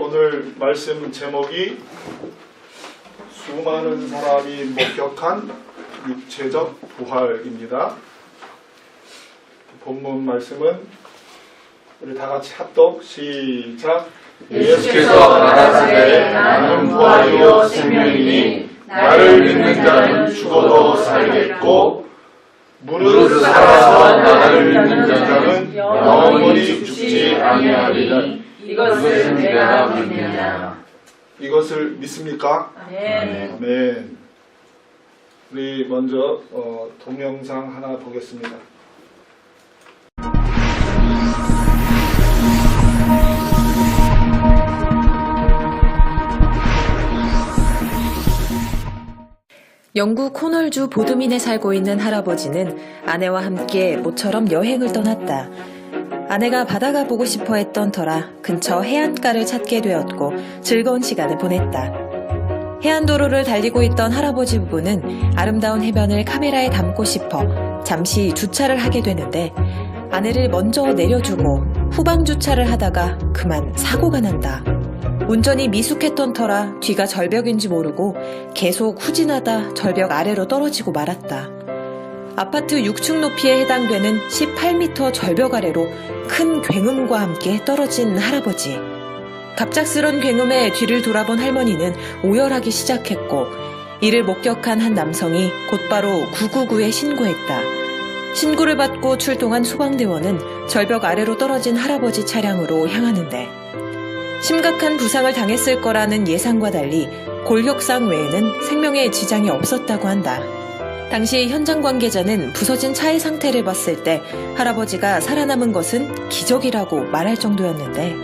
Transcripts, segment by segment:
오늘 말씀 제목이 수많은 사람이 목격한 육체적 부활입니다. 본문 말씀은 우리 다 같이 합독 시작. 예수께서 말하시되 나는 부활이요 생명이니 나를 믿는 자는 죽어도 살겠고 무릇 살아서 나를 믿는 자는 영원히 죽지 아니하리니 이것을 내가 믿느냐. 이것을 믿습니까? 아멘. 아멘. 우리 먼저 동영상 하나 보겠습니다. 영국 코널주 보드민에 살고 있는 할아버지는 아내와 함께 모처럼 여행을 떠났다. 아내가 바다가 보고 싶어 했던 터라 근처 해안가를 찾게 되었고 즐거운 시간을 보냈다. 해안도로를 달리고 있던 할아버지 부부는 아름다운 해변을 카메라에 담고 싶어 잠시 주차를 하게 되는데 아내를 먼저 내려주고 후방 주차를 하다가 그만 사고가 난다. 운전이 미숙했던 터라 뒤가 절벽인지 모르고 계속 후진하다 절벽 아래로 떨어지고 말았다. 아파트 6층 높이에 해당되는 18m 절벽 아래로 큰 굉음과 함께 떨어진 할아버지. 갑작스런 굉음에 뒤를 돌아본 할머니는 오열하기 시작했고 이를 목격한 한 남성이 곧바로 999에 신고했다. 신고를 받고 출동한 소방대원은 절벽 아래로 떨어진 할아버지 차량으로 향하는데 심각한 부상을 당했을 거라는 예상과 달리 골격상 외에는 생명에 지장이 없었다고 한다. 당시 현장 관계자는 부서진 차의 상태를 봤을 때 할아버지가 살아남은 것은 기적이라고 말할 정도였는데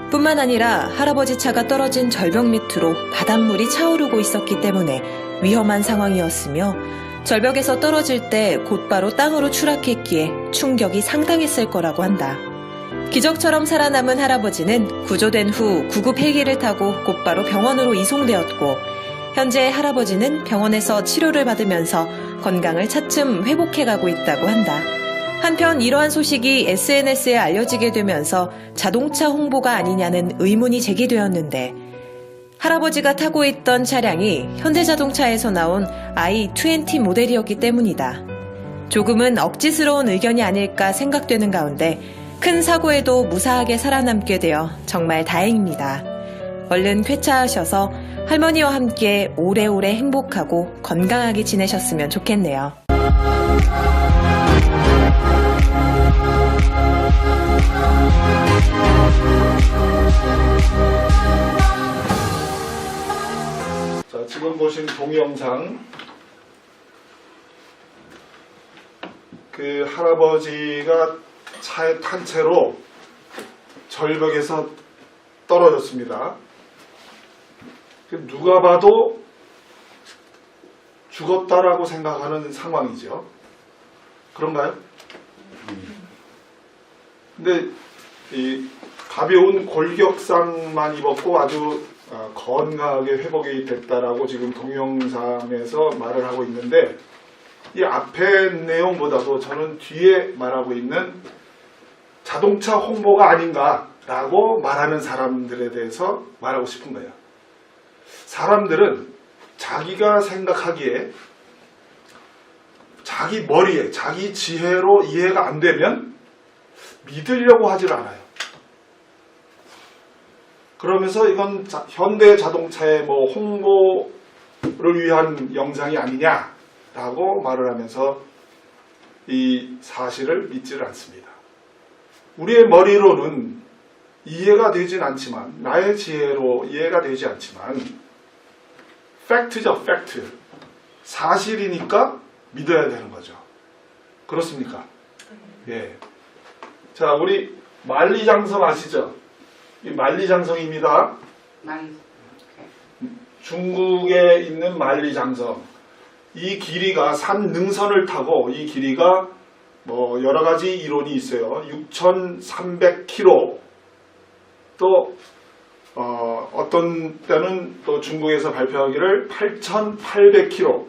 뿐만 아니라 할아버지 차가 떨어진 절벽 밑으로 바닷물이 차오르고 있었기 때문에 위험한 상황이었으며 절벽에서 떨어질 때 곧바로 땅으로 추락했기에 충격이 상당했을 거라고 한다. 기적처럼 살아남은 할아버지는 구조된 후 구급 헬기를 타고 곧바로 병원으로 이송되었고 현재 할아버지는 병원에서 치료를 받으면서 건강을 차츰 회복해가고 있다고 한다. 한편 이러한 소식이 SNS에 알려지게 되면서 자동차 홍보가 아니냐는 의문이 제기되었는데 할아버지가 타고 있던 차량이 현대자동차에서 나온 i20 모델이었기 때문이다. 조금은 억지스러운 의견이 아닐까 생각되는 가운데 큰 사고에도 무사하게 살아남게 되어 정말 다행입니다. 얼른 쾌차하셔서 할머니와 함께 오래오래 행복하고 건강하게 지내셨으면 좋겠네요. 자, 지금 보신 동영상 그 할아버지가 차에 탄 채로 절벽에서 떨어졌습니다. 누가 봐도 죽었다라고 생각하는 상황이죠. 그런가요? 근데 이 가벼운 골격상만 입었고 아주 건강하게 회복이 됐다라고 지금 동영상에서 말을 하고 있는데 이 앞에 내용보다도 저는 뒤에 말하고 있는 자동차 홍보가 아닌가라고 말하는 사람들에 대해서 말하고 싶은 거예요. 사람들은 자기가 생각하기에 자기 머리에 자기 지혜로 이해가 안 되면 믿으려고 하질 않아요. 그러면서 이건 현대 자동차의 뭐 홍보를 위한 영상이 아니냐라고 말을 하면서 이 사실을 믿지를 않습니다. 우리의 머리로는 이해가 되진 않지만 나의 지혜로 이해가 되지 않지만 팩트죠, 팩트. 사실이니까 믿어야 되는 거죠. 그렇습니까? 예. 자, 우리 만리장성 아시죠? 이 만리장성입니다. 중국에 있는 만리장성. 이 길이가 산 능선을 타고 이 길이가 뭐 여러 가지 이론이 있어요. 6,300km 또 어떤 때는 또 중국에서 발표하기를 8,800km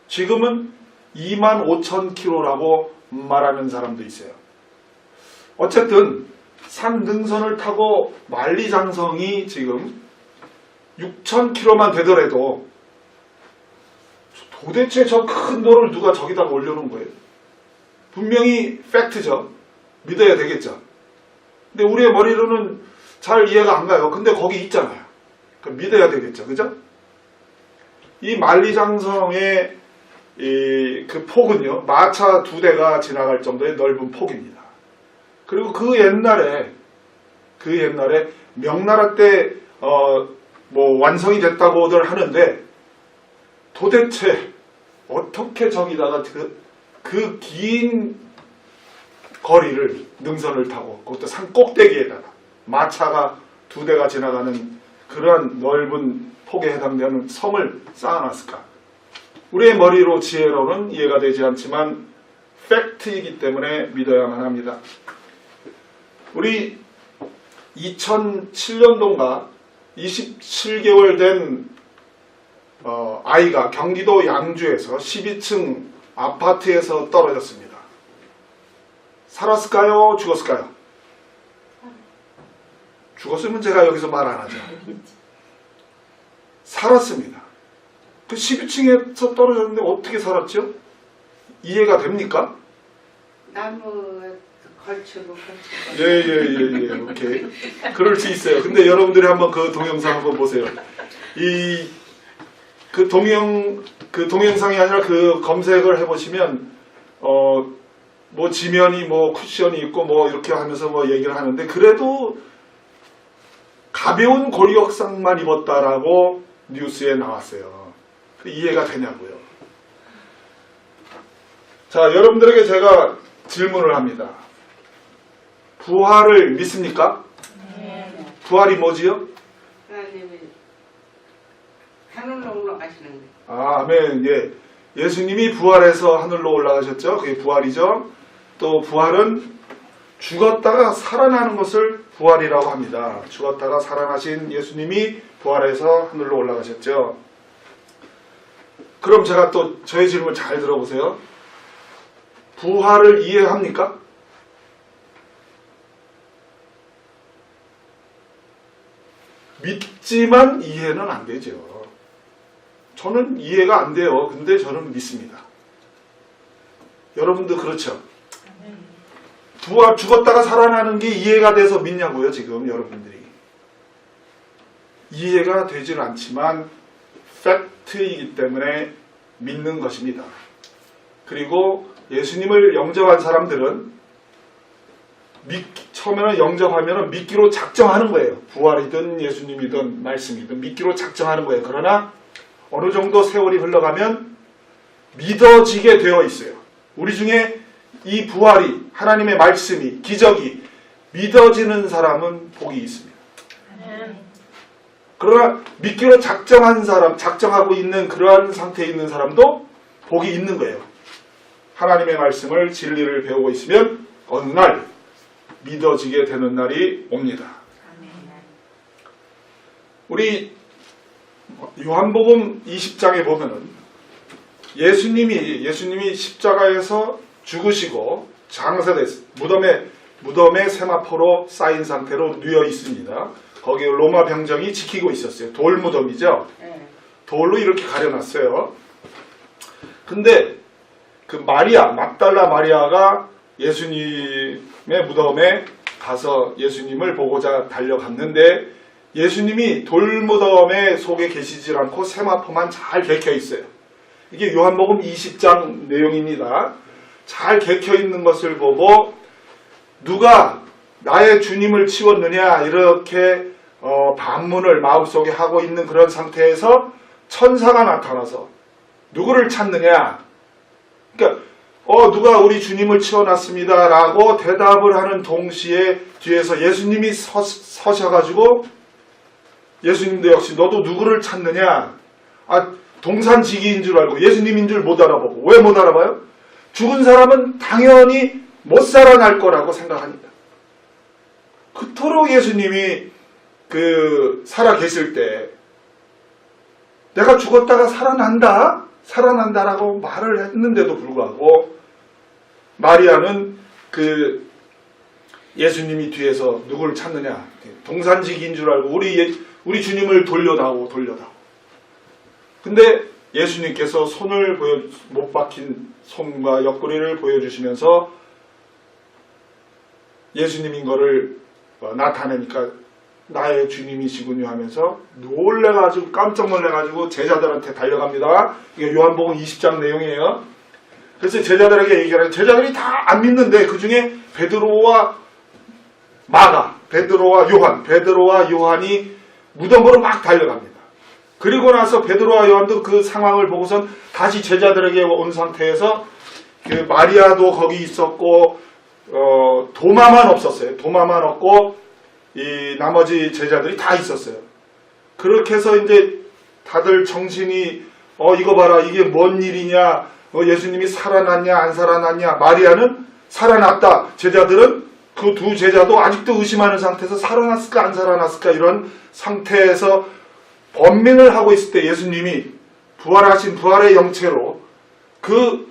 지금은 25,000km라고 말하는 사람도 있어요. 어쨌든 산 능선을 타고 만리장성이 지금 6,000km만 되더라도 도대체 저 큰 돌을 누가 저기다가 올려놓은 거예요? 분명히 팩트죠. 믿어야 되겠죠. 근데 우리의 머리로는 잘 이해가 안 가요. 근데 거기 있잖아요. 그러니까 믿어야 되겠죠. 그죠? 이 만리장성의 그 폭은요, 마차 2대가 지나갈 정도의 넓은 폭입니다. 그리고 그 옛날에 명나라 때 뭐 완성이 됐다고들 하는데, 도대체 어떻게 저기다가 그 긴 거리를 능선을 타고, 그것도 산 꼭대기에다가 마차가 2대가 지나가는 그러한 넓은 폭에 해당되는 성을 쌓아놨을까? 우리의 머리로 지혜로는 이해가 되지 않지만 팩트이기 때문에 믿어야만 합니다. 우리 2007년도인가 27개월 된 아이가 경기도 양주에서 12층 아파트에서 떨어졌습니다. 살았을까요? 죽었을까요? 죽었으면 제가 여기서 말 안 하죠. 살았습니다. 그 12층에서 떨어졌는데 어떻게 살았죠? 이해가 됩니까? 나무 걸치고 예, 오케이. 그럴 수 있어요. 근데 여러분들이 한번 그 동영상 한번 보세요. 그 동영상이 아니라 그 검색을 해보시면, 뭐 지면이 뭐 쿠션이 있고 뭐 이렇게 하면서 뭐 얘기를 하는데, 그래도 가벼운 골격상만 입었다라고 뉴스에 나왔어요. 이해가 되냐고요. 자, 여러분들에게 제가 질문을 합니다. 부활을 믿습니까? 네. 부활이 뭐지요? 하나님이 하늘로 올라가시는 거예요. 아멘. 예. 예수님이 부활해서 하늘로 올라가셨죠. 그게 부활이죠. 또 부활은 죽었다가 살아나는 것을 부활이라고 합니다. 죽었다가 살아나신 예수님이 부활해서 하늘로 올라가셨죠. 그럼 제가 또 저의 질문 잘 들어보세요. 부활을 이해합니까? 믿지만 이해는 안 되죠. 저는 이해가 안 돼요. 근데 저는 믿습니다. 여러분도 그렇죠? 부활, 죽었다가 살아나는 게 이해가 돼서 믿냐고요, 지금 여러분들이. 이해가 되질 않지만 팩트이기 때문에 믿는 것입니다. 그리고 예수님을 영접한 사람들은 처음에는 영접하면 믿기로 작정하는 거예요. 부활이든 예수님이든 말씀이든 믿기로 작정하는 거예요. 그러나 어느 정도 세월이 흘러가면 믿어지게 되어 있어요. 우리 중에 이 부활이, 하나님의 말씀이, 기적이 믿어지는 사람은 복이 있습니다. 그러나 믿기로 작정한 사람, 작정하고 있는 그러한 상태에 있는 사람도 복이 있는 거예요. 하나님의 말씀을, 진리를 배우고 있으면 어느 날 믿어지게 되는 날이 옵니다. 우리 요한복음 20장에 보면은 예수님이 십자가에서 죽으시고 장사됐어요. 무덤에 세마포로 쌓인 상태로 누워 있습니다. 거기에 로마 병정이 지키고 있었어요. 돌무덤이죠. 네. 돌로 이렇게 가려놨어요. 근데 그 막달라 마리아가 예수님의 무덤에 가서 예수님을 보고자 달려갔는데, 예수님이 돌무덤에 속에 계시질 않고 세마포만 잘 개켜 있어요. 이게 요한복음 20장 내용입니다. 잘 개켜 있는 것을 보고 누가 나의 주님을 치웠느냐 이렇게 반문을 마음속에 하고 있는 그런 상태에서 천사가 나타나서 누구를 찾느냐, 그러니까 누가 우리 주님을 치워놨습니다 라고 대답을 하는 동시에 뒤에서 예수님이 서셔가지고, 예수님도 역시 너도 누구를 찾느냐, 동산지기인 줄 알고 예수님인 줄 못 알아보고. 왜 못 알아봐요? 죽은 사람은 당연히 못 살아날 거라고 생각합니다. 그토록 예수님이 살아 계실 때 내가 죽었다가 살아난다라고 말을 했는데도 불구하고 마리아는 예수님이 뒤에서 누구를 찾느냐? 동산지기인 줄 알고 우리 주님을 돌려다오. 근데 예수님께서 못 박힌 손과 옆구리를 보여주시면서 예수님인 거를 나타내니까 나의 주님이시군요 하면서 깜짝 놀래가지고 제자들한테 달려갑니다. 이게 요한복음 20장 내용이에요. 그래서 제자들에게 얘기하는 제자들이 다 안 믿는데 그 중에 베드로와 요한이 무덤으로 막 달려갑니다. 그리고 나서 베드로와 요한도 그 상황을 보고선 다시 제자들에게 온 상태에서 그 마리아도 거기 있었고 도마만 없었어요. 도마만 없고 이 나머지 제자들이 다 있었어요. 그렇게 해서 이제 다들 정신이 이거 봐라 이게 뭔 일이냐 예수님이 살아났냐 안 살아났냐 마리아는 살아났다. 제자들은 그 두 제자도 아직도 의심하는 상태에서 살아났을까 안 살아났을까 이런 상태에서 번민을 하고 있을 때 예수님이 부활하신 부활의 영체로 그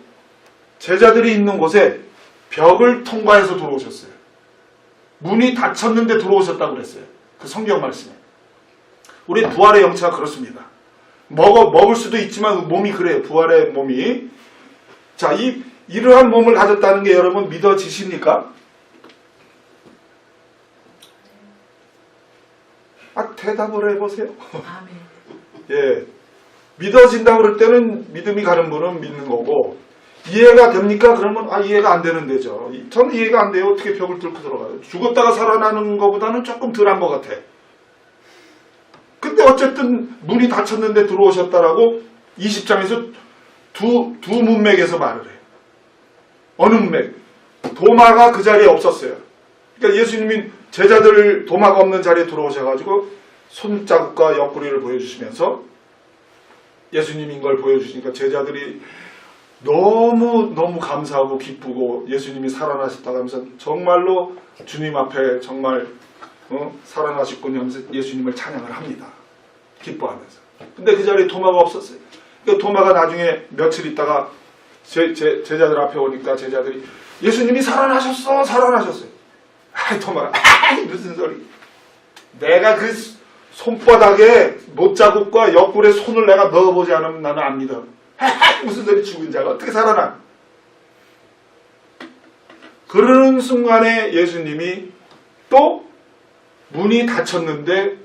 제자들이 있는 곳에 벽을 통과해서 들어오셨어요. 문이 닫혔는데 들어오셨다고 그랬어요. 그 성경 말씀에. 우리 부활의 영체가 그렇습니다. 먹을 수도 있지만 몸이 그래요. 부활의 몸이. 자, 이러한 몸을 가졌다는 게 여러분 믿어지십니까? 대답을 해보세요. 예. 믿어진다고 그럴 때는 믿음이 가는 분은 믿는 거고, 이해가 됩니까? 그러면, 이해가 안 되는 데죠. 저는 이해가 안 돼요. 어떻게 벽을 뚫고 들어가요? 죽었다가 살아나는 것보다는 조금 덜한 것 같아. 근데 어쨌든 문이 닫혔는데 들어오셨다라고 20장에서 두 문맥에서 말을 해요. 어느 문맥? 도마가 그 자리에 없었어요. 그러니까 예수님이 제자들 도마가 없는 자리에 들어오셔가지고 손자국과 옆구리를 보여주시면서 예수님인 걸 보여주시니까 제자들이 너무 감사하고 기쁘고 예수님이 살아나셨다고 하면서 정말로 주님 앞에 정말 살아나셨군요 하면서 예수님을 찬양을 합니다. 기뻐하면서. 근데 그 자리에 도마가 없었어요. 그러니까 도마가 나중에 며칠 있다가 제자들 앞에 오니까 제자들이 예수님이 살아나셨어요. 도마가 무슨 소리. 내가 그 손바닥에 못자국과 옆구리에 손을 내가 넣어보지 않으면 나는 안 믿어. 무슨 소리 죽은 자가 어떻게 살아나. 그러는 순간에 예수님이 또 문이 닫혔는데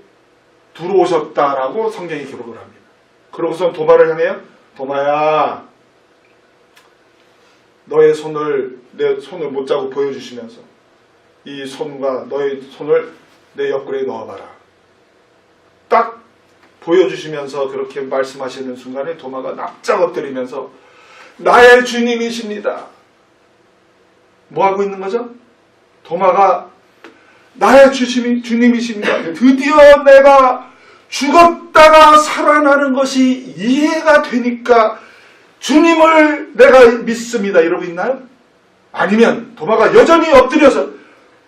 들어오셨다라고 성경이 기록을 합니다. 그러고서 도마를 향해요. 도마야, 너의 손을 내 손을 못자국 보여주시면서 이 손과 너의 손을 내 옆구리에 넣어봐라. 딱 보여주시면서 그렇게 말씀하시는 순간에 도마가 납작 엎드리면서 나의 주님이십니다. 뭐하고 있는 거죠? 도마가 나의 주님이십니다. 드디어 내가 죽었다가 살아나는 것이 이해가 되니까 주님을 내가 믿습니다. 이러고 있나요? 아니면 도마가 여전히 엎드려서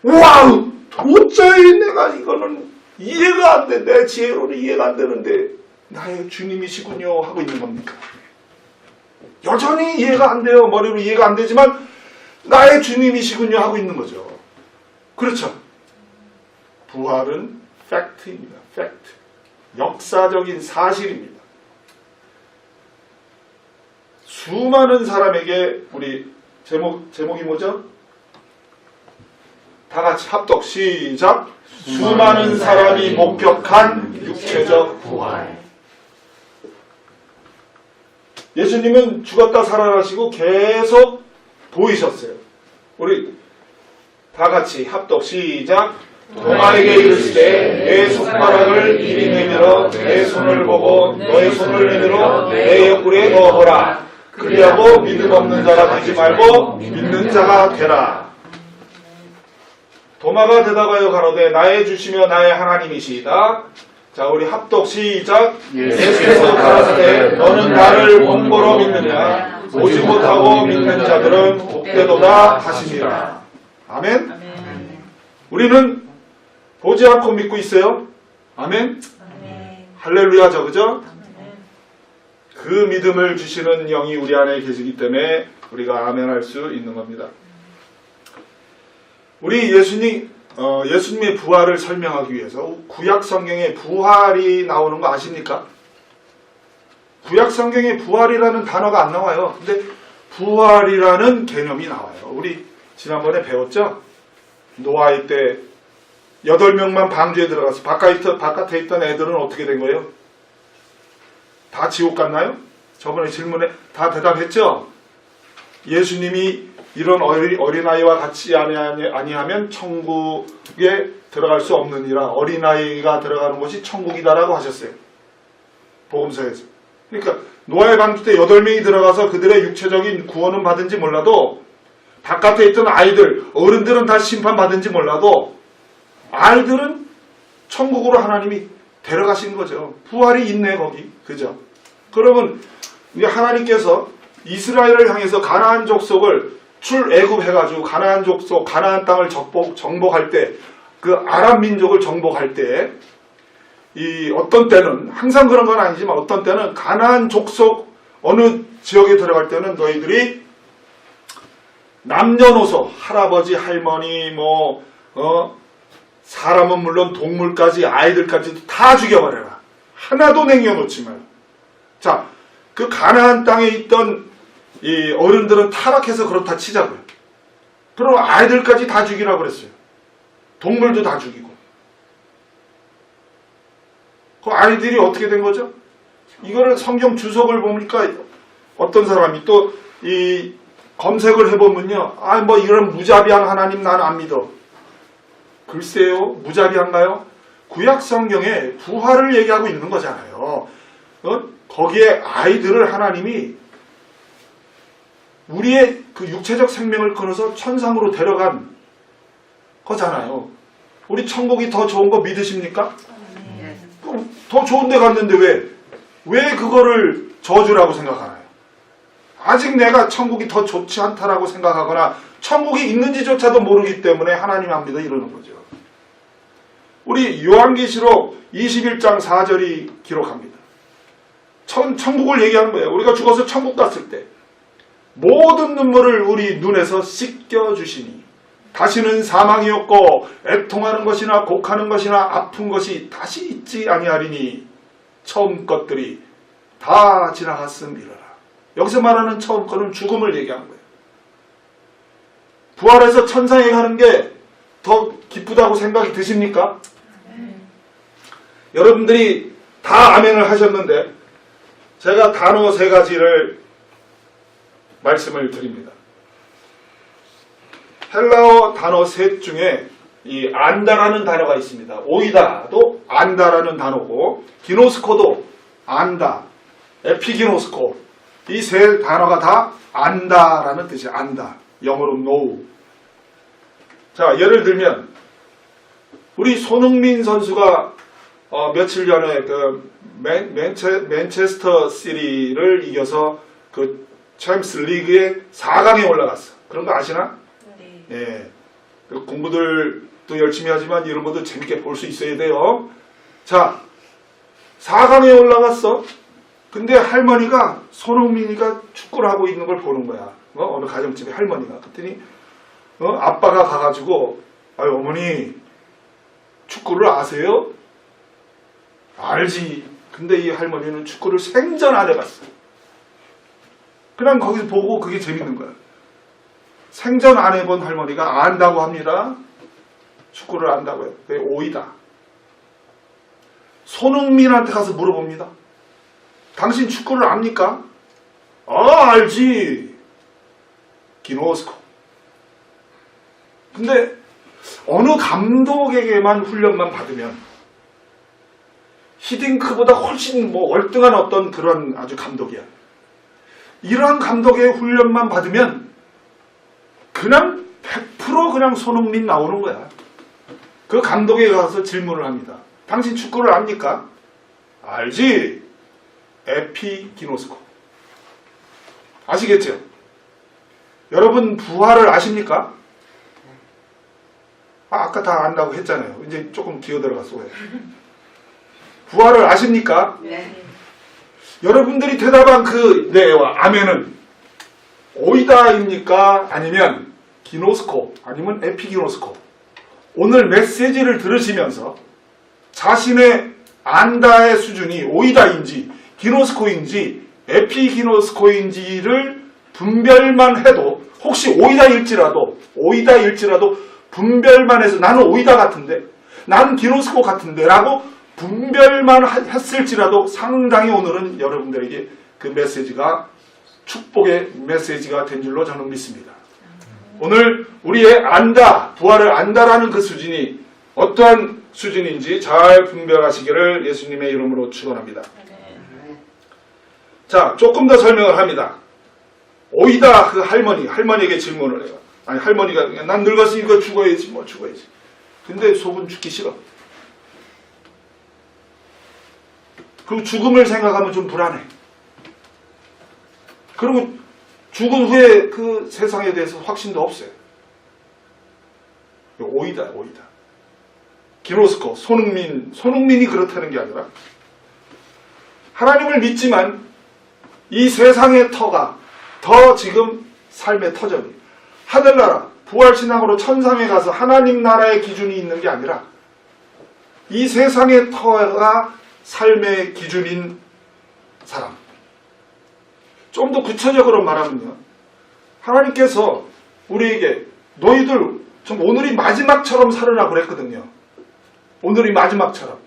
와우! 도저히 내가 이거는 이해가 안 돼. 내 지혜로는 이해가 안 되는데 나의 주님이시군요 하고 있는 겁니까? 여전히 이해가 안 돼요. 머리로 이해가 안 되지만 나의 주님이시군요 하고 있는 거죠. 그렇죠. 부활은 팩트입니다. 팩트. 역사적인 사실입니다. 수많은 사람에게 우리 제목이 뭐죠? 다 같이 합독 시작. 수많은 사람이 목격한 육체적 부활. 예수님은 죽었다 살아나시고 계속 보이셨어요. 우리 다 같이 합독 시작. 도마에게 이르시되 내 손가락을 이리 내밀어 내 손을 보고 너의 손을 내밀어 내 옆구리에 넣어보라. 그리하고 믿음 없는 자가 되지 말고 믿는 자가 되라. 도마가 대답하여 가로되 나의 주시며 나의 하나님이시이다. 자, 우리 합독 시작. 예수께서 가라사대 너는 나를 본보로 믿느냐 보지 못하고 믿는 자들은 복되도다 하시니라. 아멘. 우리는 보지 않고 믿고 있어요. 아멘. 할렐루야죠. 그죠? 그 믿음을 주시는 영이 우리 안에 계시기 때문에 우리가 아멘할 수 있는 겁니다. 우리 예수님의 부활을 설명하기 위해서 구약 성경에 부활이 나오는 거 아십니까? 구약 성경에 부활이라는 단어가 안 나와요. 근데 부활이라는 개념이 나와요. 우리 지난번에 배웠죠? 노아의 때 8명만 방주에 들어가서 바깥에 있던 애들은 어떻게 된 거예요? 다 지옥 갔나요? 저번에 질문에 다 대답했죠? 예수님이 이런 어린아이와 같이 아니하면 천국에 들어갈 수 없느니라. 어린아이가 들어가는 곳이 천국이다라고 하셨어요. 복음서에서. 그러니까 노아의 방주 때 8명이 들어가서 그들의 육체적인 구원은 받은지 몰라도 바깥에 있던 아이들, 어른들은 다 심판받은지 몰라도 아이들은 천국으로 하나님이 데려가신 거죠. 부활이 있네 거기. 그죠? 그러면 하나님께서 이스라엘을 향해서 가나안 족속을 출애굽해가지고 가나안 족속, 가나안 땅을 정복할 때, 그 아람 민족을 정복할 때, 어떤 때는 항상 그런 건 아니지만 어떤 때는 가나안 족속 어느 지역에 들어갈 때는 너희들이 남녀노소, 할아버지, 할머니, 사람은 물론 동물까지 아이들까지도 다 죽여버려라. 하나도 남겨놓지 마요. 자, 그 가나안 땅에 있던 이 어른들은 타락해서 그렇다 치자고요. 그럼 아이들까지 다 죽이라고 그랬어요. 동물도 다 죽이고. 그 아이들이 어떻게 된 거죠? 이거를 성경 주석을 보니까 어떤 사람이 또 이 검색을 해보면요. 이런 무자비한 하나님 나는 안 믿어. 글쎄요. 무자비한가요? 구약 성경에 부활을 얘기하고 있는 거잖아요. 거기에 아이들을 하나님이 우리의 그 육체적 생명을 끊어서 천상으로 데려간 거잖아요. 우리 천국이 더 좋은 거 믿으십니까? 그럼 더 좋은 데 갔는데 왜 그거를 저주라고 생각하나요? 아직 내가 천국이 더 좋지 않다라고 생각하거나 천국이 있는지조차도 모르기 때문에 하나님 안 믿어 이러는 거죠. 우리 요한계시록 21장 4절이 기록합니다. 천국을 얘기하는 거예요. 우리가 죽어서 천국 갔을 때 모든 눈물을 우리 눈에서 씻겨주시니 다시는 사망이 없고 애통하는 것이나 곡하는 것이나 아픈 것이 다시 있지 아니하리니 처음 것들이 다 지나갔음이라. 여기서 말하는 처음 것은 죽음을 얘기하는 거예요. 부활해서 천상에 가는 게 더 기쁘다고 생각이 드십니까? 여러분들이 다 아멘을 하셨는데 제가 단어 3가지를 말씀을 드립니다. 헬라어 단어 셋 중에 이 안다라는 단어가 있습니다. 오이다도 안다라는 단어고 기노스코도 안다, 에피기노스코 이 세 단어가 다 안다라는 뜻이에요. 안다. 영어로 know. 자, 예를 들면 우리 손흥민 선수가 며칠 전에 그 맨체스터 시티를 이겨서 그 챔스 리그의 4강에 올라갔어. 그런 거 아시나? 네. 예. 그 공부들도 열심히 하지만 이런 것도 재밌게 볼 수 있어야 돼요. 자, 4강에 올라갔어. 근데 할머니가 손흥민이가 축구를 하고 있는 걸 보는 거야. 어느 가정집에 할머니가. 그랬더니 아빠가 가가지고 어머니 축구를 아세요? 알지. 근데 이 할머니는 축구를 생전 안 해봤어. 그냥 거기서 보고 그게 재밌는 거야. 생전 안 해본 할머니가 안다고 합니다. 축구를 안다고 해요. 그게 오이다. 손흥민한테 가서 물어봅니다. 당신 축구를 압니까? 알지. 기노스코. 근데 어느 감독에게만 훈련만 받으면 히딩크보다 훨씬 월등한 어떤 그런 아주 감독이야. 이러한 감독의 훈련만 받으면 그냥 100% 그냥 손흥민 나오는 거야. 그 감독에 가서 질문을 합니다. 당신 축구를 압니까? 알지. 에피기노스코. 아시겠죠? 여러분 부활을 아십니까? 아까 다 안다고 했잖아요. 이제 조금 기어 들어갔어요. 부활을 아십니까? 네. 여러분들이 대답한 그 네와 아멘은 오이다입니까? 아니면 기노스코 아니면 에피기노스코, 오늘 메시지를 들으시면서 자신의 안다의 수준이 오이다인지 기노스코인지 에피기노스코인지를 분별만 해도, 혹시 오이다일지라도 분별만 해서 나는 오이다 같은데, 나는 기노스코 같은데 라고 분별만 했을지라도 상당히 오늘은 여러분들에게 그 메시지가 축복의 메시지가 된 줄로 저는 믿습니다. 오늘 우리의 안다, 부활을 안다라는 그 수준이 어떠한 수준인지 잘 분별하시기를 예수님의 이름으로 축원합니다. 자, 조금 더 설명을 합니다. 오이다 그 할머니에게 질문을 해요. 아니, 할머니가 난 늙었으니까 죽어야지, 뭐 죽어야지. 근데 속은 죽기 싫어. 그리고 죽음을 생각하면 좀 불안해. 그리고 죽은 후에 그 세상에 대해서 확신도 없어요. 오이다. 기노스코, 손흥민이 그렇다는 게 아니라 하나님을 믿지만 이 세상의 터가 더 지금 삶의 터전이 하늘나라, 부활신앙으로 천상에 가서 하나님 나라의 기준이 있는 게 아니라 이 세상의 터가 삶의 기준인 사람. 좀 더 구체적으로 말하면요, 하나님께서 우리에게 너희들 좀 오늘이 마지막처럼 살으라고 그랬거든요. 오늘이 마지막처럼.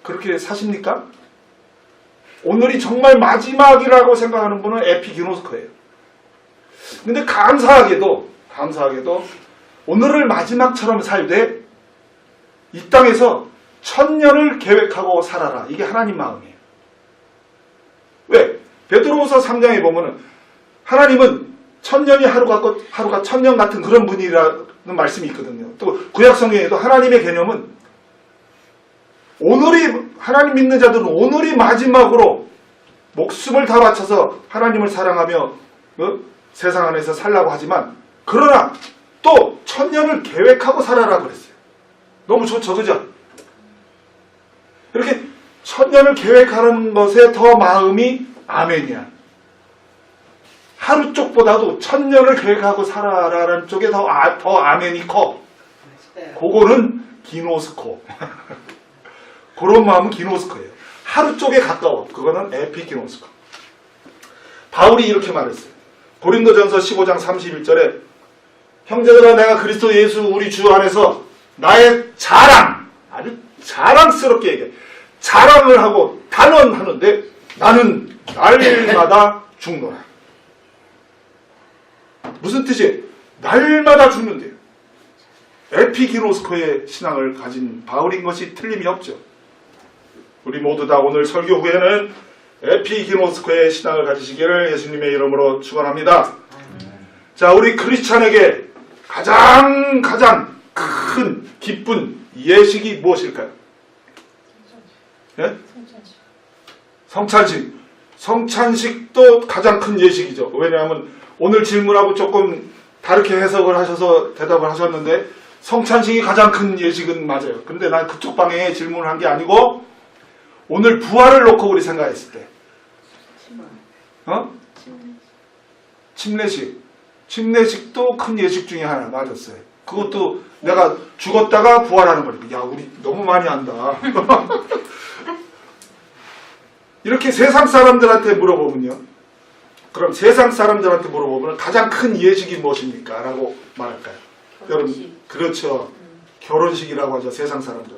그렇게 사십니까? 오늘이 정말 마지막이라고 생각하는 분은 에피기노스코예요. 근데 감사하게도 오늘을 마지막처럼 살되 이 땅에서 천년을 계획하고 살아라. 이게 하나님 마음이에요. 왜? 베드로후서 3장에 보면은 하나님은 천년이 하루가 천년 같은 그런 분이라는 말씀이 있거든요. 또 구약 성경에도 하나님의 개념은 하나님 믿는 자들은 오늘이 마지막으로 목숨을 다 바쳐서 하나님을 사랑하며 세상 안에서 살라고 하지만, 그러나 또 천년을 계획하고 살아라 그랬어요. 너무 좋죠, 그죠? 이렇게 천년을 계획하는 것에 더 마음이 아멘이야. 하루 쪽보다도 천년을 계획하고 살아라는 쪽에 더 아멘이 커. 그거는 기노스코. 그런 마음은 기노스코예요. 하루 쪽에 가까워. 그거는 에피기노스코. 바울이 이렇게 말했어요. 고린도전서 15장 31절에 형제들아, 내가 그리스도 예수 우리 주 안에서 나의 자랑, 아주 자랑스럽게 얘기해. 자랑을 하고 단언하는데 나는 날마다 죽노라. 무슨 뜻이에요? 날마다 죽는데요. 에피기노스코의 신앙을 가진 바울인 것이 틀림이 없죠. 우리 모두 다 오늘 설교 후에는 에피기노스코의 신앙을 가지시기를 예수님의 이름으로 축원합니다. 자, 우리 크리스찬에게 가장 큰 기쁜 예식이 무엇일까요? 예? 성찬식. 성찬식도 가장 큰 예식이죠. 왜냐하면 오늘 질문하고 조금 다르게 해석을 하셔서 대답을 하셨는데, 성찬식이 가장 큰 예식은 맞아요. 근데 난 그쪽 방향에 질문을 한 게 아니고, 오늘 부활을 놓고 우리 생각했을 때, 침례식도 큰 예식 중에 하나 맞았어요. 그것도 내가 죽었다가 부활하는 거니까. 야, 우리 너무 많이 안다. 이렇게 세상 사람들한테 물어보면요, 그럼 세상 사람들한테 물어보면 가장 큰 예식이 무엇입니까? 라고 말할까요? 여러분, 그렇죠. 결혼식이라고 하죠, 세상 사람들.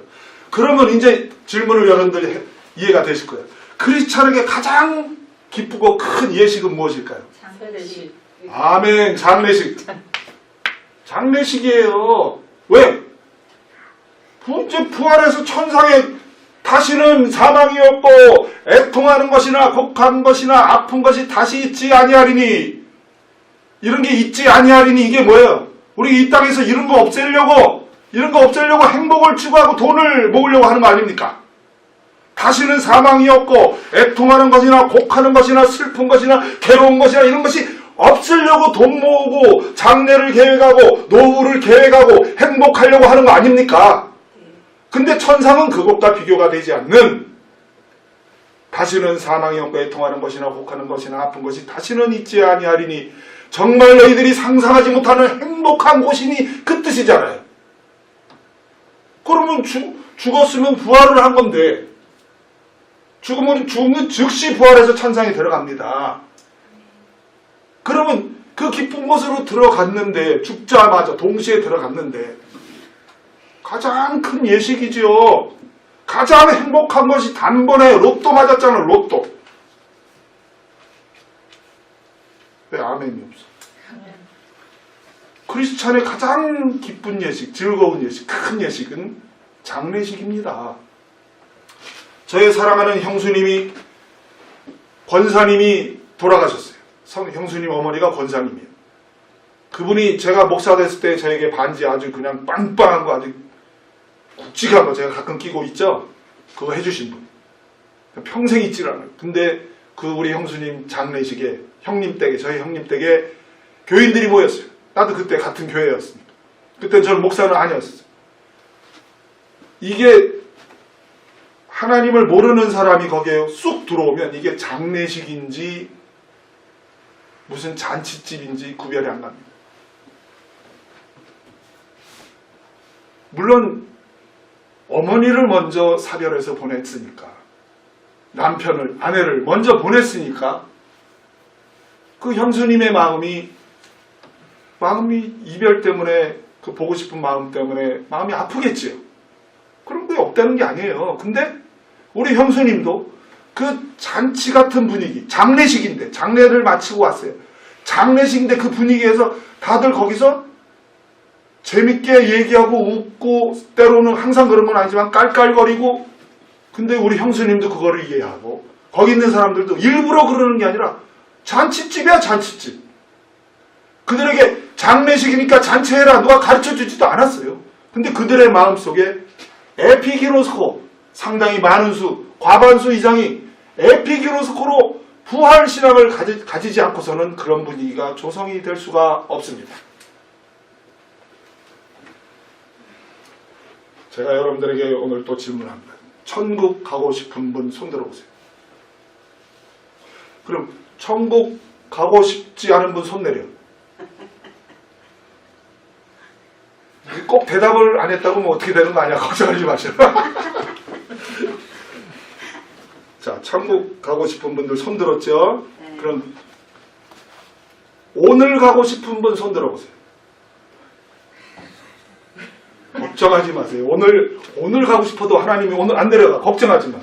그러면 이제 질문을 여러분들이 이해가 되실 거예요. 크리스찬에게 가장 기쁘고 큰 예식은 무엇일까요? 장례식. 아멘. 장례식. 장례식이에요. 왜? 이제 부활해서 천상에 다시는 사망이 없고 애통하는 것이나 곡한 것이나 아픈 것이 다시 있지 아니하리니, 이런 게 있지 아니하리니, 이게 뭐예요? 우리 이 땅에서 이런 거 없애려고 행복을 추구하고 돈을 모으려고 하는 거 아닙니까? 다시는 사망이 없고 애통하는 것이나 곡하는 것이나 슬픈 것이나 괴로운 것이나 이런 것이 없으려고 돈 모으고 장례를 계획하고 노후를 계획하고 행복하려고 하는 거 아닙니까? 근데 천상은 그것과 비교가 되지 않는, 다시는 사망이 없고 애통하는 것이나 곡하는 것이나 아픈 것이 다시는 있지 아니하리니 정말 너희들이 상상하지 못하는 행복한 곳이니 그 뜻이잖아요. 그러면 죽었으면 부활을 한 건데 죽으면 즉시 부활해서 천상에 들어갑니다. 그러면 그 깊은 곳으로 들어갔는데 죽자마자 동시에 들어갔는데 가장 큰 예식이지요. 가장 행복한 것이 단번에 로또 맞았잖아요. 로또. 왜 아멘이 없어? 크리스찬의 가장 기쁜 예식, 즐거운 예식, 큰 예식은 장례식입니다. 저의 사랑하는 형수님이 권사님이 돌아가셨어요. 형수님 어머니가 권사님이에요. 그분이 제가 목사 됐을 때 저에게 반지 아주 그냥 빵빵한 거 아주 굵직한 거 제가 가끔 끼고 있죠. 그거 해주신 분. 평생 잊질 않아요. 근데 그 우리 형수님 장례식에 형님 댁에 저희 형님 댁에 교인들이 모였어요. 나도 그때 같은 교회였으니까. 그때 저는 목사는 아니었어요. 이게 하나님을 모르는 사람이 거기에 쑥 들어오면 이게 장례식인지 무슨 잔치집인지 구별이 안 갑니다. 물론 어머니를 먼저 사별해서 보냈으니까 남편을 아내를 먼저 보냈으니까 그 형수님의 마음이 이별 때문에 그 보고 싶은 마음 때문에 마음이 아프겠지요. 그런 게 없다는 게 아니에요. 근데 우리 형수님도 그 잔치 같은 분위기, 장례식인데 장례를 마치고 왔어요. 장례식인데 그 분위기에서 다들 거기서 재밌게 얘기하고 웃고 때로는 항상 그런 건 아니지만 깔깔거리고 근데 우리 형수님도 그거를 이해하고 거기 있는 사람들도 일부러 그러는 게 아니라 잔치집이야 잔치집. 그들에게 장례식이니까 잔치해라 누가 가르쳐주지도 않았어요. 근데 그들의 마음속에 에피기로스코 상당히 많은 수 과반수 이상이 에피기로스코로 부활신앙을 가지지 않고서는 그런 분위기가 조성이 될 수가 없습니다. 제가 여러분들에게 오늘 또 질문합니다. 천국 가고 싶은 분 손 들어보세요. 그럼 천국 가고 싶지 않은 분 손 내려. 꼭 대답을 안 했다고 뭐 어떻게 되는 거 아니야. 걱정하지 마세요. 자, 천국 가고 싶은 분들 손 들었죠? 네. 그럼 오늘 가고 싶은 분 손 들어보세요. 걱정하지 마세요. 오늘 가고 싶어도 하나님이 오늘 안 내려가. 걱정하지 마.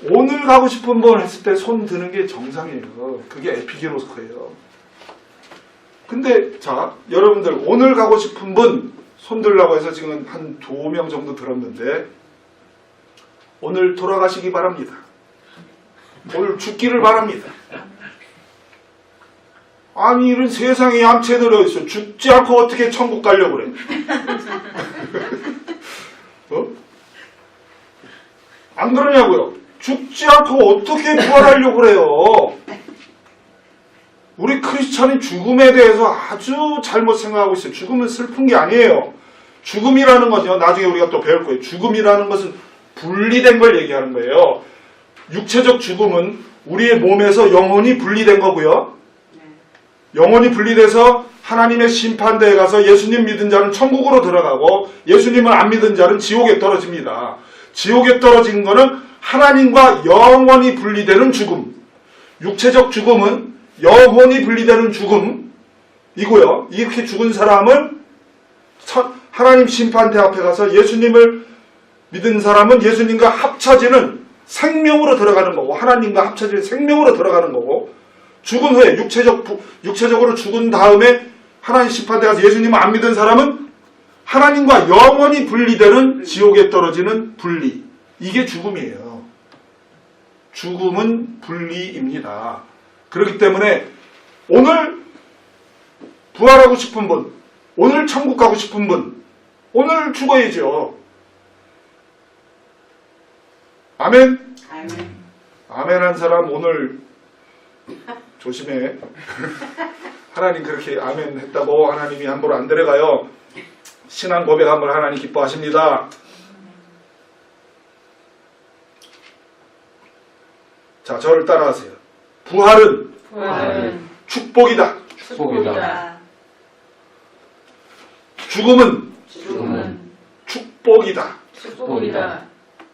오늘 가고 싶은 분 했을 때 손 드는 게 정상이에요. 그게 에피게로스코예요. 근데 자, 여러분들 오늘 가고 싶은 분 손 들라고 해서 지금 한 2명 정도 들었는데 오늘 돌아가시기 바랍니다. 오늘 죽기를 바랍니다. 아니 이런 세상에 얌체 들어있어. 죽지 않고 어떻게 천국 가려고 그래. 어? 안 그러냐고요. 죽지 않고 어떻게 부활하려고 그래요. 우리 크리스찬이 죽음에 대해서 아주 잘못 생각하고 있어요. 죽음은 슬픈 게 아니에요. 죽음이라는 건요. 나중에 우리가 또 배울 거예요. 죽음이라는 것은 분리된 걸 얘기하는 거예요. 육체적 죽음은 우리의 몸에서 영혼이 분리된 거고요. 영혼이 분리돼서 하나님의 심판대에 가서 예수님 믿은 자는 천국으로 들어가고 예수님을 안 믿은 자는 지옥에 떨어집니다. 지옥에 떨어진 거는 하나님과 영원히 분리되는 죽음. 육체적 죽음은 영혼이 분리되는 죽음이고요. 이렇게 죽은 사람은 하나님 심판대 앞에 가서 예수님을 믿은 사람은 예수님과 합쳐지는 생명으로 들어가는 거고 하나님과 합쳐지는 생명으로 들어가는 거고 죽은 후에 육체적으로 죽은 다음에 하나님 심판대 가서 예수님을 안 믿은 사람은 하나님과 영원히 분리되는 지옥에 떨어지는 분리. 이게 죽음이에요. 죽음은 분리입니다. 그렇기 때문에 오늘 부활하고 싶은 분, 오늘 천국 가고 싶은 분, 오늘 죽어야죠. 아멘? 아멘. 아멘 한 사람 오늘 조심해. 하나님 그렇게 아멘 했다고 하나님이 함부로 안 데려가요. 신앙 고백함을 하나님 기뻐하십니다. 자, 저를 따라하세요. 부활은 축복이다. 축복이다. 죽음은 죽음은 축복이다. 축복이다.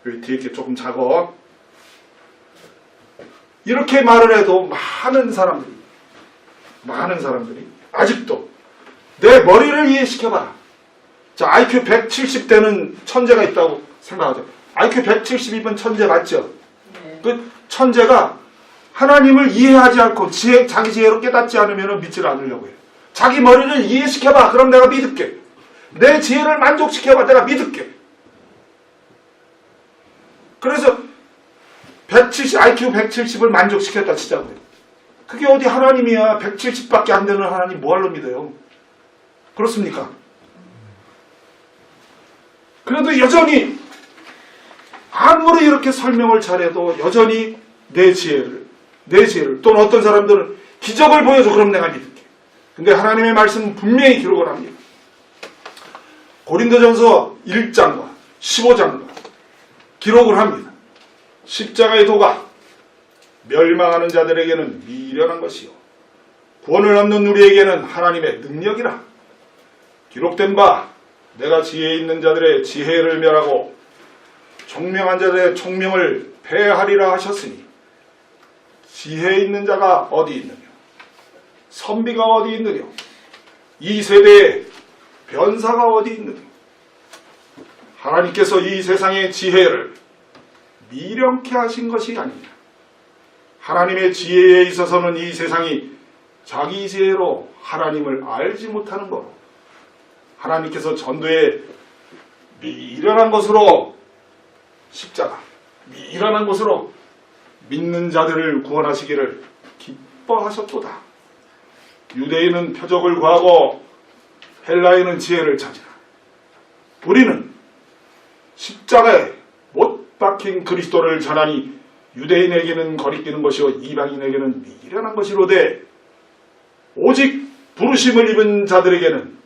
여기 뒤에 게 조금 작어. 이렇게 말을 해도 많은 사람들이 아직도 내 머리를 이해시켜봐라. 자, IQ 170되는 천재가 있다고 생각하죠. IQ 170이면 천재 맞죠? 네. 그 천재가 하나님을 이해하지 않고 자기 지혜로 깨닫지 않으면 믿지를 않으려고 해요. 자기 머리를 이해시켜봐. 그럼 내가 믿을게. 내 지혜를 만족시켜봐. 내가 믿을게. 그래서 IQ 170을 만족시켰다 치자고요. 그게 어디 하나님이야. 170밖에 안 되는 하나님 뭐하러 믿어요? 그렇습니까? 그래도 여전히 아무리 이렇게 설명을 잘해도 여전히 내 지혜를 또는 어떤 사람들은 기적을 보여줘. 그럼 내가 믿을게. 근데 하나님의 말씀은 분명히 기록을 합니다. 고린도전서 1장과 15장과 기록을 합니다. 십자가의 도가 멸망하는 자들에게는 미련한 것이요 구원을 얻는 우리에게는 하나님의 능력이라. 기록된 바 내가 지혜 있는 자들의 지혜를 멸하고 총명한 자들의 총명을 패하리라 하셨으니 지혜 있는 자가 어디 있느냐? 선비가 어디 있느냐? 이 세대의 변사가 어디 있느냐? 하나님께서 이 세상의 지혜를 미련케 하신 것이 아니냐. 하나님의 지혜에 있어서는 이 세상이 자기 지혜로 하나님을 알지 못하는 거로 하나님께서 전도에 미련한 것으로 십자가, 미련한 것으로 믿는 자들을 구원하시기를 기뻐하셨도다. 유대인은 표적을 구하고 헬라인은 지혜를 찾으라. 우리는 십자가에 못 박힌 그리스도를 전하니 유대인에게는 거리끼는 것이요 이방인에게는 미련한 것이로되 오직 부르심을 입은 자들에게는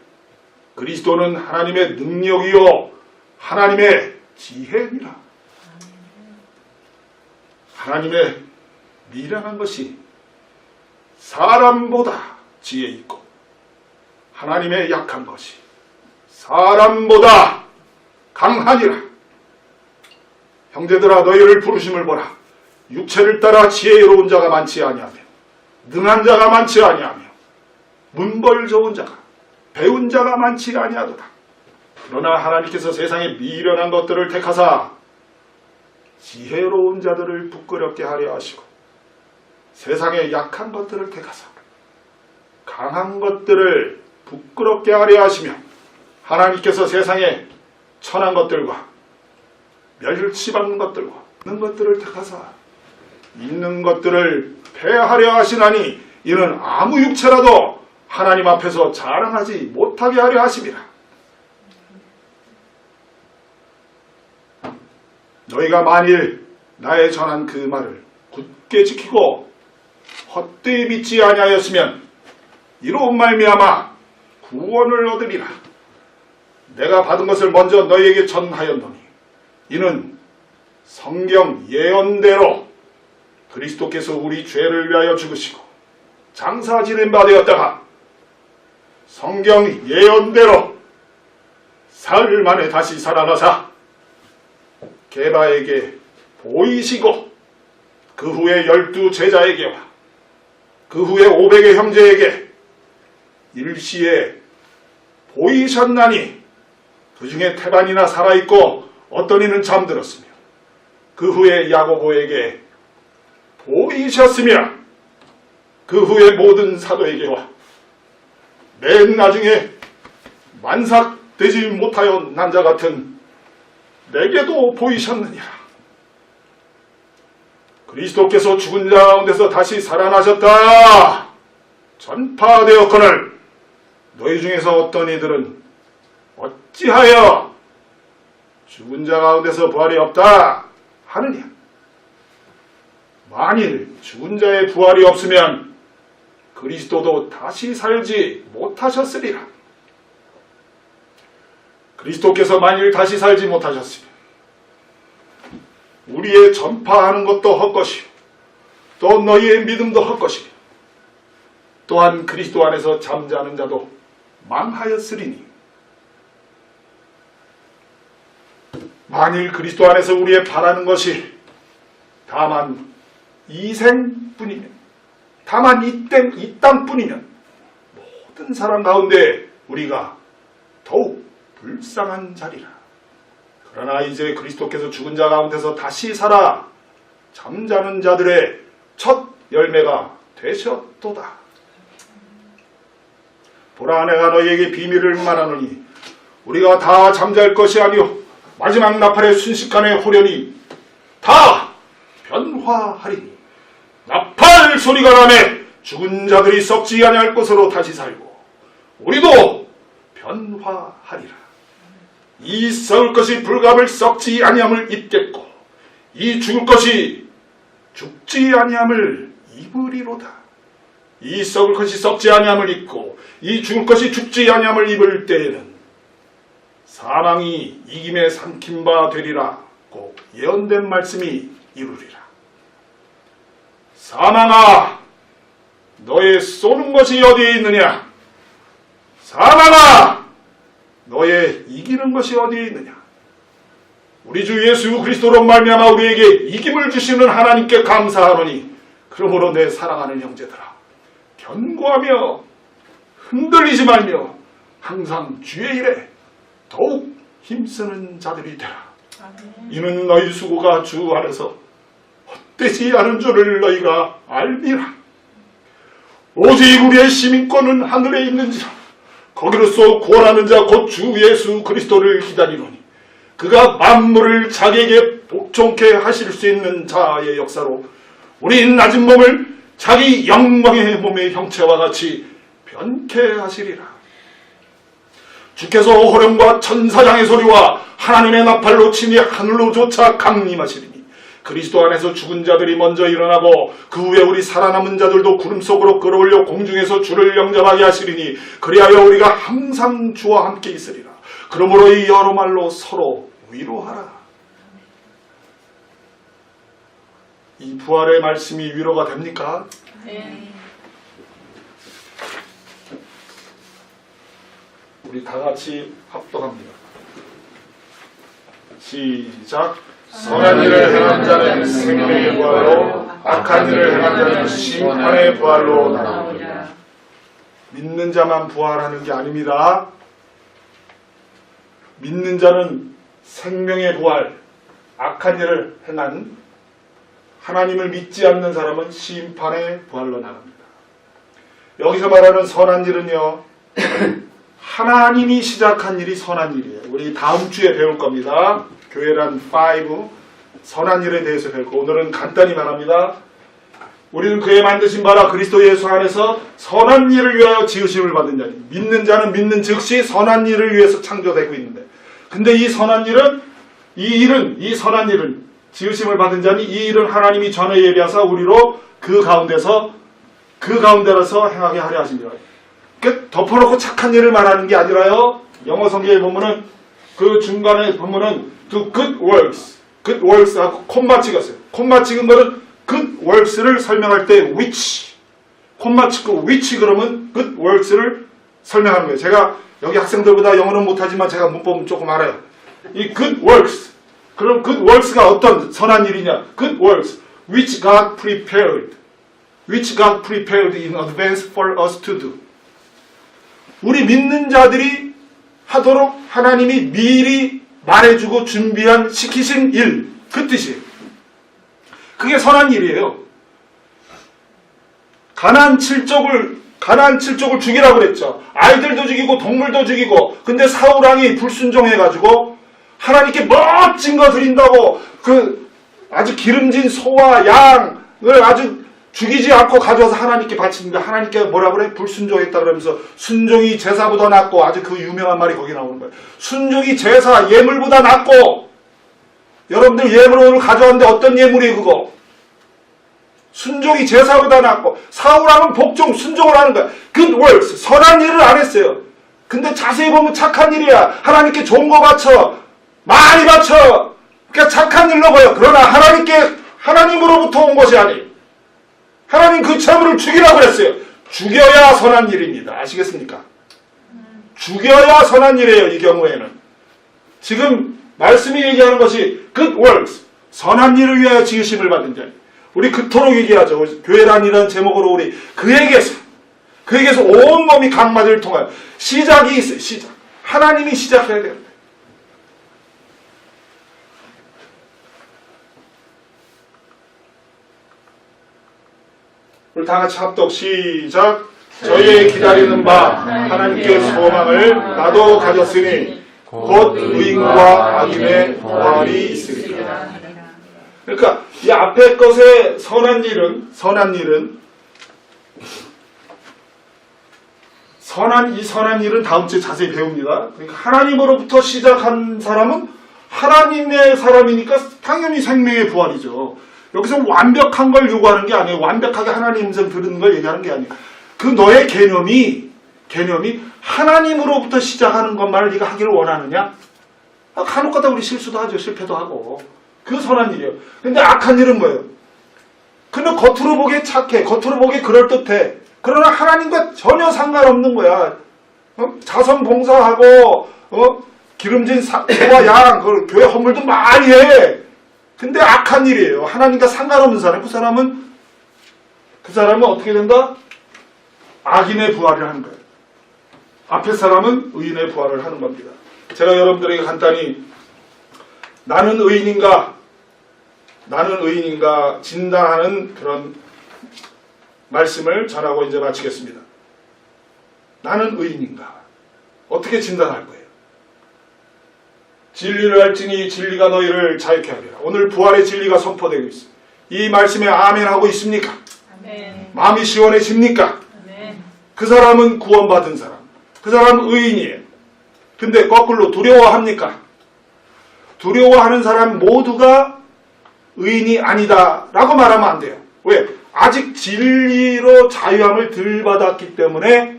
그리스도는 하나님의 능력이요 하나님의 지혜니라. 하나님의 미련한 것이 사람보다 지혜 있고 하나님의 약한 것이 사람보다 강하니라. 형제들아 너희를 부르심을 보라. 육체를 따라 지혜로운 자가 많지 아니하며 능한 자가 많지 아니하며 문벌 좋은 자가 배운 자가 많지 아니하도다. 그러나 하나님께서 세상에 미련한 것들을 택하사 지혜로운 자들을 부끄럽게 하려 하시고 세상에 약한 것들을 택하사 강한 것들을 부끄럽게 하려 하시며 하나님께서 세상에 천한 것들과 멸치받는 것들과 있는 것들을 택하사 있는 것들을 패하려 하시나니 이는 아무 육체라도 하나님 앞에서 자랑하지 못하게 하려 하심이라. 너희가 만일 나의 전한 그 말을 굳게 지키고 헛되이 믿지 아니하였으면 이로 말미암아 구원을 얻으리라. 내가 받은 것을 먼저 너희에게 전하였노니 이는 성경 예언대로 그리스도께서 우리 죄를 위하여 죽으시고 장사 지낸 바 되었다가 성경 예언대로 사흘 만에 다시 살아나사 게바에게 보이시고 그 후에 12 제자에게와 그 후에 500의 형제에게 일시에 보이셨나니 그 중에 태반이나 살아있고 어떤 이는 잠들었으며 그 후에 야고보에게 보이셨으며 그 후에 모든 사도에게와 맨 나중에 만삭되지 못하여 난자 같은 내게도 보이셨느니라. 그리스도께서 죽은 자 가운데서 다시 살아나셨다 전파되었거늘 너희 중에서 어떤 이들은 어찌하여 죽은 자 가운데서 부활이 없다 하느냐. 만일 죽은 자의 부활이 없으면 그리스도도 다시 살지 못하셨으리라. 그리스도께서 만일 다시 살지 못하셨으면 우리의 전파하는 것도 헛것이요 또 너희의 믿음도 헛것이며 또한 그리스도 안에서 잠자는 자도 망하였으리니 만일 그리스도 안에서 우리의 바라는 것이 다만 이 생뿐이면 다만 이 땅뿐이면 모든 사람 가운데 우리가 더욱 불쌍한 자리라. 그러나 이제 그리스도께서 죽은 자 가운데서 다시 살아 잠자는 자들의 첫 열매가 되셨도다. 보라, 내가 너희에게 비밀을 말하노니 우리가 다 잠잘 것이 아니요 마지막 나팔의 순식간에 호련히 다 변화하리니 나팔 소리가 나매 죽은 자들이 썩지 아니할 것으로 다시 살고 우리도 변화하리라. 이 썩을 것이 불갑을 썩지 아니함을 입겠고 이 죽을 것이 죽지 아니함을 입으리로다. 이 썩을 것이 썩지 아니함을 입고 이 죽을 것이 죽지 아니함을 입을 때에는 사망이 이김에 삼킨 바 되리라고 예언된 말씀이 이루리라. 사망아, 너의 쏘는 것이 어디에 있느냐? 사망아, 너의 이기는 것이 어디에 있느냐? 우리 주 예수 그리스도로 말미암아 우리에게 이김을 주시는 하나님께 감사하노니 그러므로 내 사랑하는 형제들아, 견고하며 흔들리지 말며 항상 주의 일에 더욱 힘쓰는 자들이 되라. 이는 너희 수고가 주 안에서 헛되지 않은 줄을 너희가 알미라. 오직 우리의 시민권은 하늘에 있는지라. 거기로서 구원하는 자 곧 주 예수 그리스도를 기다리노니 그가 만물을 자기에게 복종케 하실 수 있는 자의 역사로 우리 낮은 몸을 자기 영광의 몸의 형체와 같이 변케 하시리라. 주께서 호령과 천사장의 소리와 하나님의 나팔로 치니 하늘로조차 강림하시리니 그리스도 안에서 죽은 자들이 먼저 일어나고 그 후에 우리 살아남은 자들도 구름 속으로 끌어올려 공중에서 주를 영접하게 하시리니 그리하여 우리가 항상 주와 함께 있으리라. 그러므로 이 여러 말로 서로 위로하라. 이 부활의 말씀이 위로가 됩니까? 네. 우리 다 같이 합독합니다. 시작. 선한 일을 행한 자는 생명의 부활로 악한 일을 행한 자는 심판의 부활로 나오리라. 믿는 자만 부활하는 게 아닙니다. 믿는 자는 생명의 부활, 악한 일을 행한 하나님을 믿지 않는 사람은 심판의 부활로 나갑니다. 여기서 말하는 선한 일은요, 하나님이 시작한 일이 선한 일이에요. 우리 다음 주에 배울 겁니다. 교회란 5 선한 일에 대해서 배울 거. 오늘은 간단히 말합니다. 우리는 그의 만드신 바라 그리스도 예수 안에서 선한 일을 위하여 지으심을 받은 자니 믿는 자는 믿는 즉시 선한 일을 위해서 창조되고 있는데 근데 이 선한 일은 이 선한 일은 지으심을 받은 자니 이 일은 하나님이 전에 예비하사 우리로 그 가운데라서 행하게 하려 하십니다. 그러니까 덮어놓고 착한 일을 말하는 게 아니라요. 영어 성경에 보면은 그 중간에 보면은 to good works하고 콤마 찍었어요. 콤마 찍은 거는 good works를 설명할 때 which 콤마 찍고 which 그러면 good works를 설명하는 거예요. 제가 여기 학생들보다 영어는 못하지만 제가 문법은 조금 알아요. 이 good works 그럼 good works가 어떤 선한 일이냐? good works which God prepared in advance for us to do. 우리 믿는 자들이 하도록 하나님이 미리 말해주고 준비한 시키신 일, 그 뜻이에요. 그게 선한 일이에요. 가나안 7족을 죽이라고 그랬죠. 아이들도 죽이고 동물도 죽이고. 근데 사울왕이 불순종해가지고 하나님께 멋진 거 드린다고 그 아주 기름진 소와 양을 아주 죽이지 않고 가져와서 하나님께 바치는데 하나님께 뭐라 그래? 불순종했다 그러면서 순종이 제사보다 낫고 아주 그 유명한 말이 거기 나오는 거예요. 순종이 제사 예물보다 낫고 여러분들 예물을 오늘 가져왔는데 어떤 예물이에요 그거? 순종이 제사보다 낫고 사울왕은 복종 순종을 하는 거야. good works 선한 일을 안 했어요. 근데 자세히 보면 착한 일이야. 하나님께 좋은 거 바쳐 많이 바쳐 그러니까 착한 일로 보여. 그러나 하나님으로부터 온 것이 아니 하나님 그 재물을 죽이라고 그랬어요. 죽여야 선한 일입니다. 아시겠습니까? 죽여야 선한 일이에요. 이 경우에는. 지금 말씀이 얘기하는 것이 good works, 선한 일을 위하여 지으심을 받은 자. 우리 그토록 얘기하죠. 교회란이라는 제목으로 우리 그에게서 온몸이 각마디를 통하여 시작이 있어요. 시작. 하나님이 시작해야 돼요. 우리 다 같이 합독 시작. 저희의 기다리는 바 하나님께 소망을 나도 가졌으니 곧 의인과 악인의 부활이 있으리라. 그러니까 이 앞에 것의 선한 일은 선한 일은 다음 주에 자세히 배웁니다. 그러니까 하나님으로부터 시작한 사람은 하나님의 사람이니까 당연히 생명의 부활이죠. 여기서 완벽한 걸 요구하는 게 아니에요. 완벽하게 하나님 음성 들은 걸 얘기하는 게 아니에요. 그 너의 개념이 하나님으로부터 시작하는 것만을 네가 하기를 원하느냐? 간혹가다 우리 실수도 하죠. 실패도 하고. 그 선한 일이에요. 근데 악한 일은 뭐예요? 근데 겉으로 보기에 착해. 겉으로 보기에 그럴듯해. 그러나 하나님과 전혀 상관없는 거야. 자선 봉사하고 기름진 소와 양, 교회 헌물도 많이 해. 근데 악한 일이에요. 하나님과 상관없는 사람. 그 사람은 어떻게 된다? 악인의 부활을 하는 거예요. 앞에 사람은 의인의 부활을 하는 겁니다. 제가 여러분들에게 간단히 나는 의인인가 진단하는 그런 말씀을 전하고 이제 마치겠습니다. 나는 의인인가? 어떻게 진단할 거예요? 진리를 알지니 진리가 너희를 자유케 하리라. 오늘 부활의 진리가 선포되고 있어요. 이 말씀에 아멘 하고 있습니까? 아멘. 마음이 시원해집니까? 아멘. 그 사람은 구원받은 사람. 그 사람은 의인이에요. 근데 거꾸로 두려워합니까? 두려워하는 사람 모두가 의인이 아니다 라고 말하면 안 돼요. 왜? 아직 진리로 자유함을 덜 받았기 때문에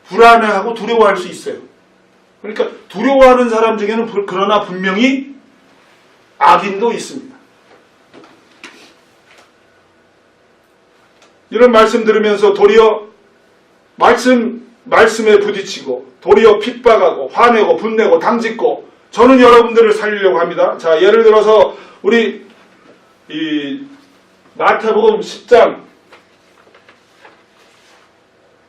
불안해하고 두려워할 수 있어요. 그러니까 두려워하는 사람 중에는 그러나 분명히 악인도 있습니다. 이런 말씀 들으면서 도리어 말씀에 부딪히고 도리어 핍박하고 화내고 분내고 당짓고 저는 여러분들을 살리려고 합니다. 자, 예를 들어서 우리 이 마태복음 10장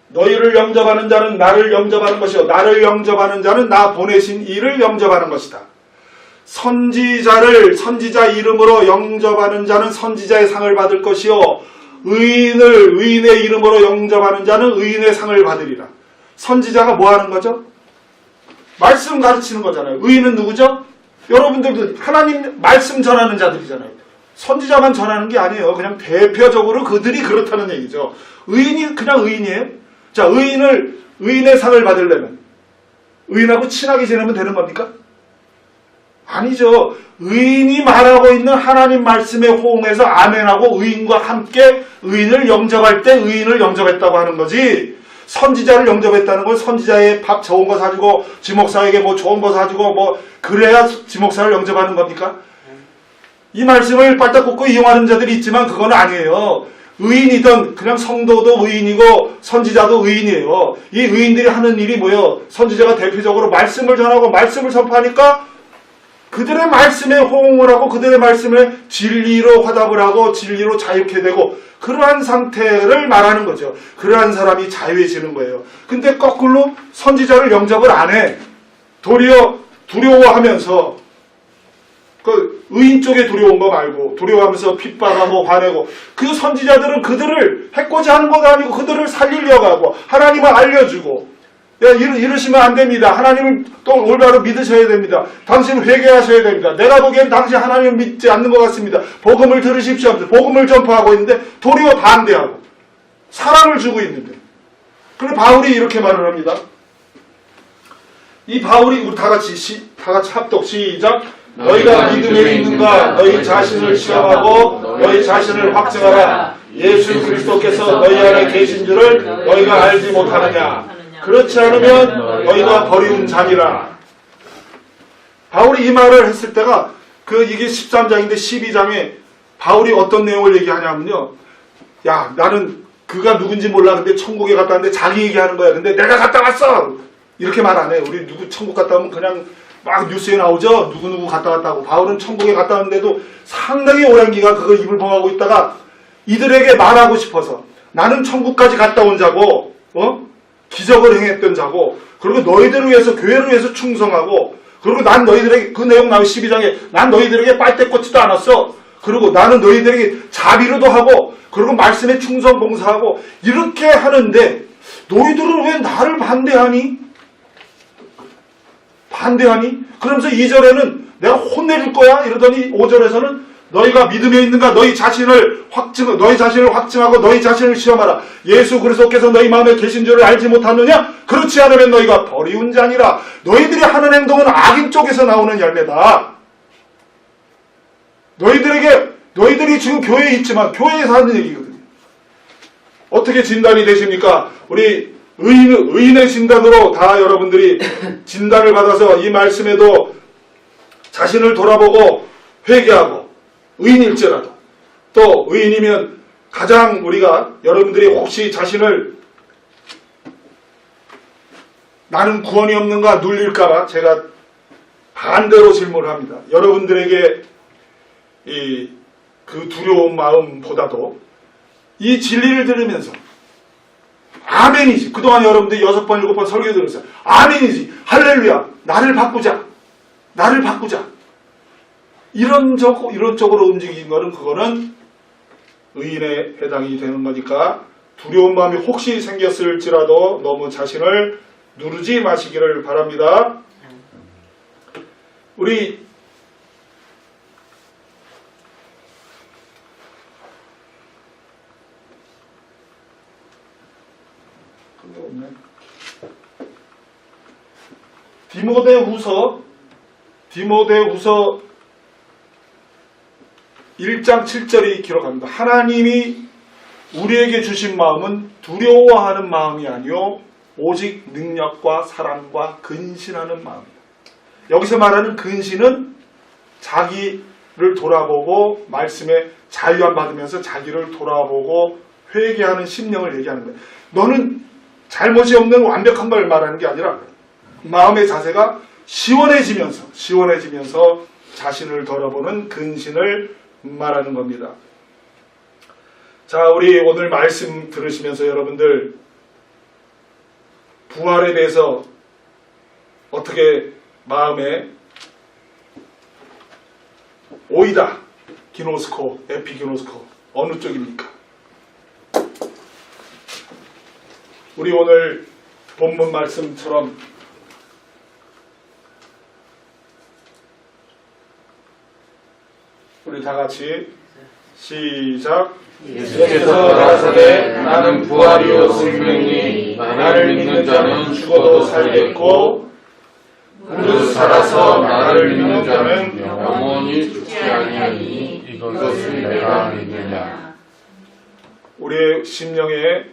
너희를 영접하는 자는 나를 영접하는 것이요 나를 영접하는 자는 나 보내신 이를 영접하는 것이다. 선지자 이름으로 영접하는 자는 선지자의 상을 받을 것이요 의인을 의인의 이름으로 영접하는 자는 의인의 상을 받으리라. 선지자가 뭐 하는 거죠? 말씀 가르치는 거잖아요. 의인은 누구죠? 여러분들도 하나님 말씀 전하는 자들이잖아요. 선지자만 전하는 게 아니에요. 그냥 대표적으로 그들이 그렇다는 얘기죠. 의인이 그냥 의인이에요? 자, 의인의 상을 받으려면 의인하고 친하게 지내면 되는 겁니까? 아니죠. 의인이 말하고 있는 하나님 말씀에 호응해서 아멘하고 의인과 함께 의인을 영접할 때 의인을 영접했다고 하는 거지. 선지자를 영접했다는 건 선지자의 밥 좋은 거 사주고 지목사에게 뭐 좋은 거 사주고 뭐 그래야 지목사를 영접하는 겁니까? 이 말씀을 빨딱 꽂고 이용하는 자들이 있지만 그건 아니에요. 의인이든 그냥 성도도 의인이고 선지자도 의인이에요. 이 의인들이 하는 일이 뭐예요? 선지자가 대표적으로 말씀을 전하고 말씀을 선포하니까 그들의 말씀에 호응을 하고 그들의 말씀에 진리로 화답을 하고 진리로 자유케 되고 그러한 상태를 말하는 거죠. 그러한 사람이 자유해지는 거예요. 근데 거꾸로 선지자를 영접을 안 해. 도리어 두려워하면서 그 의인 쪽에 두려운 거 말고 두려워하면서 핍박하고 화내고 그 선지자들은 그들을 해코지 하는 것도 아니고 그들을 살리려고 하고 하나님을 알려주고 야, 이러시면 안 됩니다. 하나님을 또 올바로 믿으셔야 됩니다. 당신은 회개하셔야 됩니다. 내가 보기엔 당신 하나님을 믿지 않는 것 같습니다. 복음을 들으십시오. 복음을 전파하고 있는데 도리어 반대하고 사랑을 주고 있는데 그래서 바울이 이렇게 말을 합니다. 이 바울이 우리 다 같이 합독 시작. 너희가 믿음에 있는가 너희 자신을 시험하고 너희 자신을 확증하라. 예수 그리스도께서 너희 안에 계신 줄을 너희가 알지 못하느냐. 그렇지 않으면 너희가 버리운 자니라. 바울이 이 말을 했을 때가 이게 13장인데 12장에 바울이 어떤 내용을 얘기하냐면요. 야, 나는 그가 누군지 몰라. 근데 천국에 갔다 왔는데 자기 얘기하는 거야. 근데 내가 갔다 왔어! 이렇게 말 안 해. 우리 누구 천국 갔다 오면 그냥 막 뉴스에 나오죠? 누구누구 갔다 왔다고. 바울은 천국에 갔다 왔는데도 상당히 오랜 기간 그걸 입을 범하고 있다가 이들에게 말하고 싶어서 나는 천국까지 갔다 온 자고, 기적을 행했던 자고, 그리고 너희들을 위해서, 교회를 위해서 충성하고, 그리고 난 너희들에게, 그 내용 나오는 12장에 난 너희들에게 빨대 꽂지도 않았어. 그리고 나는 너희들에게 자비로도 하고, 그리고 말씀에 충성 봉사하고, 이렇게 하는데, 너희들은 왜 나를 반대하니? 그러면서 2절에는 내가 혼내줄 거야? 이러더니 5절에서는 너희가 믿음에 있는가? 너희 자신을 확증하고 너희 자신을 시험하라. 예수 그리스도께서 너희 마음에 계신 줄을 알지 못하느냐? 그렇지 않으면 너희가 버리운 자니라. 너희들이 하는 행동은 악인 쪽에서 나오는 열매다. 너희들이 지금 교회에 있지만 교회에서 하는 얘기거든요. 어떻게 진단이 되십니까? 우리 의인의 진단으로 다 여러분들이 진단을 받아서 이 말씀에도 자신을 돌아보고 회개하고 의인일지라도 또 의인이면 가장 우리가 여러분들이 혹시 자신을 나는 구원이 없는가 눌릴까봐 제가 반대로 질문을 합니다. 여러분들에게 그 두려운 마음보다도 이 진리를 들으면서 아멘이지. 그동안 여러분들이 6번, 7번 설교 들었어요. 아멘이지. 할렐루야. 나를 바꾸자. 이런 쪽으로 움직이는 거는 그거는 의인에 해당이 되는 거니까 두려운 마음이 혹시 생겼을지라도 너무 자신을 누르지 마시기를 바랍니다. 우리 디모데후서 1장 7절이 기록합니다. 하나님이 우리에게 주신 마음은 두려워하는 마음이 아니요 오직 능력과 사랑과 근신하는 마음이다. 여기서 말하는 근신은 자기를 돌아보고 말씀에 자유함 받으면서 자기를 돌아보고 회개하는 심령을 얘기하는 거예요. 너는 잘못이 없는 완벽한 걸 말하는 게 아니라 마음의 자세가 시원해지면서 자신을 돌아보는 근신을 말하는 겁니다. 자, 우리 오늘 말씀 들으시면서 여러분들 부활에 대해서 어떻게 마음에 오이다, 기노스코, 에피기노스코 어느 쪽입니까? 우리 오늘 본문 말씀처럼 우리 다 같이 시작. 예수께서 가라사대 나는 부활이요 생명이니 나를 믿는 자는 죽어도 살겠고 무릇 살아서 나를 믿는 자는 영원히 죽지 아니하니 이것을 내가 믿느냐. 우리의 심령에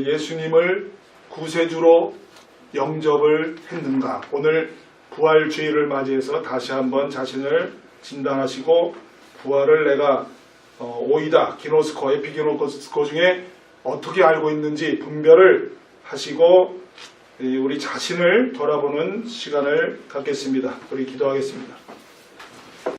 예수님을 구세주로 영접을 했는가? 오늘 부활주의를 맞이해서 다시 한번 자신을 진단하시고 부활을 내가 오이다, 기노스코, 에피기노스코 중에 어떻게 알고 있는지 분별을 하시고 우리 자신을 돌아보는 시간을 갖겠습니다. 우리 기도하겠습니다.